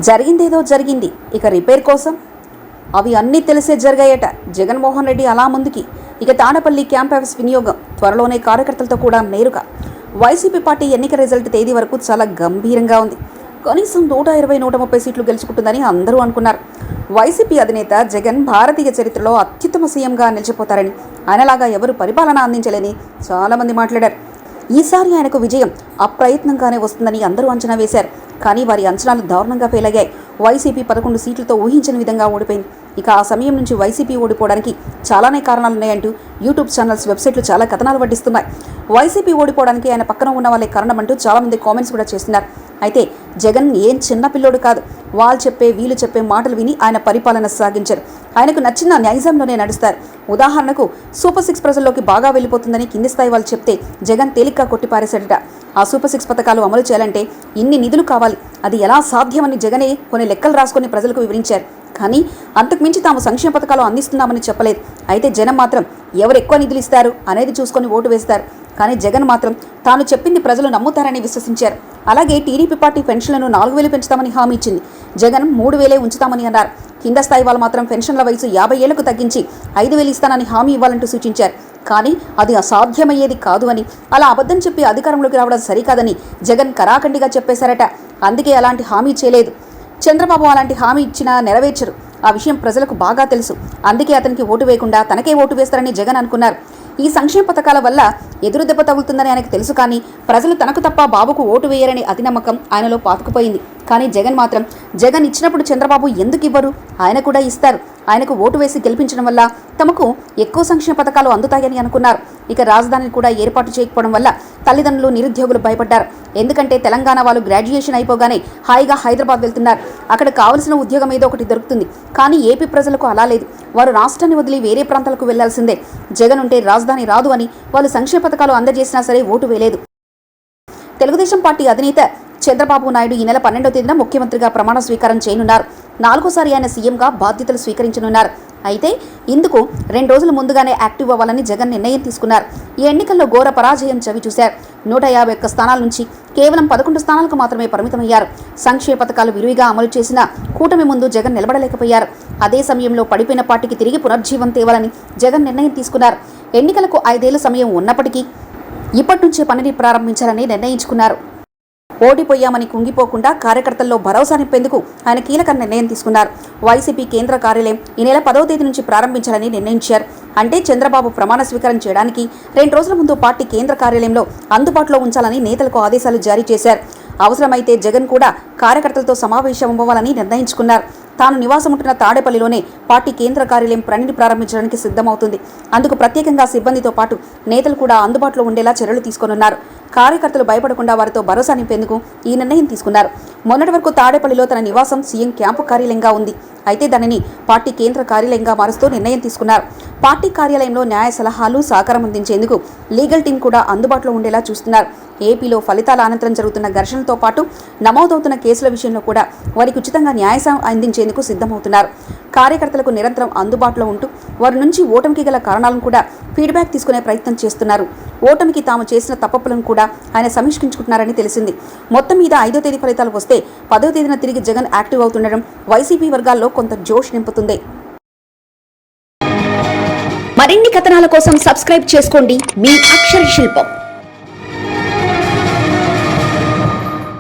జరిగిందేదో జరిగింది, ఇక రిపేర్ కోసం అవి అన్నీ తెలిసే జరిగాయట. జగన్మోహన్ రెడ్డి అలా ముందుకి. ఇక తాడపల్లి క్యాంప్ ఆఫీస్ వినియోగం త్వరలోనే కార్యకర్తలతో కూడా నేరుగా. వైసీపీ పార్టీ ఎన్నిక రిజల్ట్ తేదీ వరకు చాలా గంభీరంగా ఉంది. కనీసం 120-130 సీట్లు గెలుచుకుంటుందని అందరూ అనుకున్నారు. వైసీపీ అధినేత జగన్ భారతీయ చరిత్రలో అత్యుత్తమ సీఎంగా నిలిచిపోతారని, ఆయనలాగా ఎవరు పరిపాలన అందించలేని చాలామంది మాట్లాడారు. ఈసారి ఆయనకు విజయం అప్రయత్నంగానే వస్తుందని అందరూ అంచనా వేశారు. కానీ వారి అంచనాలు దారుణంగా ఫెయిల్ అయ్యాయి. వైసీపీ 11 సీట్లతో ఊహించని విధంగా ఓడిపోయింది. ఇక ఆ సమయం నుంచి వైసీపీ ఓడిపోవడానికి చాలానే కారణాలున్నాయంటూ యూట్యూబ్ ఛానల్స్, వెబ్సైట్లు చాలా కథనాలు వడ్డిస్తున్నాయి. వైసీపీ ఓడిపోవడానికి ఆయన పక్కన ఉన్న వాళ్ళే కారణమంటూ చాలామంది కామెంట్స్ కూడా చేస్తున్నారు. అయితే జగన్ ఏం చిన్న పిల్లోడు కాదు. వీళ్ళు చెప్పే మాటలు విని ఆయన పరిపాలన సాగించారు. ఆయనకు నచ్చిన నైజంలోనే నడుస్తారు. ఉదాహరణకు సూపర్ 6 ప్రజల్లోకి బాగా వెళ్ళిపోతుందని కింది స్థాయి వాళ్ళు చెప్తే జగన్ తేలిగ్గా కొట్టిపారేశాడట. ఆ సూపర్ 6 పథకాలు అమలు చేయాలంటే ఇన్ని నిధులు కావాలి, అది ఎలా సాధ్యమని జగనే కొన్ని లెక్కలు రాసుకొని ప్రజలకు వివరించారు. కానీ అంతకుమించి తాము సంక్షేమ పథకాలు అందిస్తున్నామని చెప్పలేదు. అయితే జనం మాత్రం ఎవరు ఎక్కువ నిధులు ఇస్తారు అనేది చూసుకొని ఓటు వేస్తారు. కానీ జగన్ మాత్రం తాను చెప్పింది ప్రజలు నమ్ముతారని విశ్వసించారు. అలాగే టీడీపీ పార్టీ పెన్షన్లను 4,000 పెంచుతామని హామీ ఇచ్చింది. జగన్ 3,000 ఉంచుతామని అన్నారు. కింద స్థాయి వాళ్ళు మాత్రం పెన్షన్ల వయసు 50 ఏళ్లకు తగ్గించి 5,000 ఇస్తానని హామీ ఇవ్వాలంటూ సూచించారు. కానీ అది అసాధ్యమయ్యేది కాదు అని, అలా అబద్ధం చెప్పి అధికారంలోకి రావడం సరికాదని జగన్ కరాఖండిగా చెప్పేశారట. అందుకే అలాంటి హామీ చేయలేదు. చంద్రబాబు అలాంటి హామీ ఇచ్చినా నెరవేర్చరు. ఆ విషయం ప్రజలకు బాగా తెలుసు. అందుకే అతనికి ఓటు వేయకుండా తనకే ఓటు వేస్తారని జగన్ అనుకున్నారు. ఈ సంక్షేమ పథకాల వల్ల ఎదురు దెబ్బ తగులుతుందని ఆయనకు తెలుసు. కానీ ప్రజలు తనకు తప్ప బాబుకు ఓటు వేయరని అతి నమ్మకం ఆయనలో పాతుకుపోయింది. కానీ జగన్ మాత్రం జగన్ ఇచ్చినప్పుడు చంద్రబాబు ఎందుకు ఇవ్వరు, ఆయన కూడా ఇస్తారు. ఆయనకు ఓటు వేసి గెలిపించడం వల్ల తమకు ఎక్కువ సంక్షేమ పథకాలు అందుతాయని అనుకున్నారు. ఇక రాజధానిని కూడా ఏర్పాటు చేయకపోవడం వల్ల తల్లిదండ్రులు, నిరుద్యోగులు భయపడ్డారు. ఎందుకంటే తెలంగాణ వాళ్ళు గ్రాడ్యుయేషన్ అయిపోగానే హాయిగా హైదరాబాద్ వెళ్తున్నారు. అక్కడ కావలసిన ఉద్యోగం ఏదో ఒకటి దొరుకుతుంది. కానీ ఏపీ ప్రజలకు అలా లేదు. వారు రాష్ట్రాన్ని వదిలి వేరే ప్రాంతాలకు వెళ్లాల్సిందే. జగన్ ఉంటే రాజధాని రాదు అని వాళ్ళు సంక్షేమ పథకాలు అందజేసినా సరే ఓటు వేయలేదు. తెలుగుదేశం పార్టీ అధినేత చంద్రబాబు నాయుడు ఈ నెల 12వ తేదీన ముఖ్యమంత్రిగా ప్రమాణ స్వీకారం చేయనున్నారు. 4వ ఆయన సీఎంగా బాధ్యతలు స్వీకరించనున్నారు. అయితే ఇందుకు 2 రోజుల ముందుగానే యాక్టివ్ అవ్వాలని జగన్ నిర్ణయం తీసుకున్నారు. ఈ ఎన్నికల్లో ఘోర పరాజయం చవిచూశారు. 151 స్థానాల నుంచి కేవలం 11 స్థానాలకు మాత్రమే పరిమితమయ్యారు. సంక్షేమ పథకాలు విరివిగా అమలు చేసిన కూటమి ముందు జగన్ నిలబడలేకపోయారు. అదే సమయంలో పడిపోయిన పార్టీకి తిరిగి పునర్జీవం తేవాలని జగన్ నిర్ణయం తీసుకున్నారు. ఎన్నికలకు 5 ఏళ్ల సమయం ఉన్నప్పటికీ ఇప్పటి నుంచే పనిని ప్రారంభించాలని నిర్ణయించుకున్నారు. ఓడిపోయామని కుంగిపోకుండా కార్యకర్తల్లో భరోసా నింపేందుకు ఆయన కీలక నిర్ణయం తీసుకున్నారు. వైసీపీ కేంద్ర కార్యాలయం ఈ నెల 10వ తేదీ నుంచి ప్రారంభించాలని నిర్ణయించారు. అంటే చంద్రబాబు ప్రమాణ స్వీకారం చేయడానికి 2 రోజుల ముందు పార్టీ కేంద్ర కార్యాలయంలో అందుబాటులో ఉంచాలని నేతలకు ఆదేశాలు జారీ చేశారు. అవసరమైతే జగన్ కూడా కార్యకర్తలతో సమావేశం అవ్వాలని నిర్ణయించుకున్నారు. తాను నివాసముంటున్న తాడేపల్లిలోనే పార్టీ కేంద్ర కార్యాలయం పనిని ప్రారంభించడానికి సిద్ధమవుతుంది. అందుకు ప్రత్యేకంగా సిబ్బందితో పాటు నేతలు కూడా అందుబాటులో ఉండేలా చర్యలు తీసుకోనున్నారు. కార్యకర్తలు భయపడకుండా వారితో భరోసా నింపేందుకు ఈ నిర్ణయం తీసుకున్నారు. మొన్నటి వరకు తాడేపల్లిలో తన నివాసం సీఎం క్యాంపు కార్యాలయంగా ఉంది. అయితే దానిని పార్టీ కేంద్ర కార్యాలయంగా మారుస్తూ నిర్ణయం తీసుకున్నారు. పార్టీ కార్యాలయంలో న్యాయ సలహాలు, సహకారం అందించేందుకు లీగల్ టీం కూడా అందుబాటులో ఉండేలా చూస్తున్నారు. ఏపీలో ఫలితాల అనంతరం జరుగుతున్న ఘర్షణలతో పాటు నమోదవుతున్న కేసుల విషయంలో కూడా వారికి ఉచితంగా న్యాయం అందించేందుకు సిద్ధమవుతున్నారు. కార్యకర్తలకు నిరంతరం అందుబాటులో ఉంటూ వారి నుంచి ఓటమికి గల కారణాలను కూడా ఫీడ్బ్యాక్ తీసుకునే ప్రయత్నం చేస్తున్నారు. ఓటమికి తాము చేసిన తప్పులను కూడా ఆయన సమీక్షించుకుంటున్నారని తెలిసింది. మొత్తం మీద 5వ తేదీ ఫలితాలు వస్తే 10వ తేదీన తిరిగి జగన్ యాక్టివ్ అవుతుండడం వైసీపీ వర్గాల్లో కొంత జోష్ నింపుతుంది. మరిన్ని కథనాల కోసం సబ్స్క్రైబ్ చేసుకోండి మీ అక్షర శిల్పం.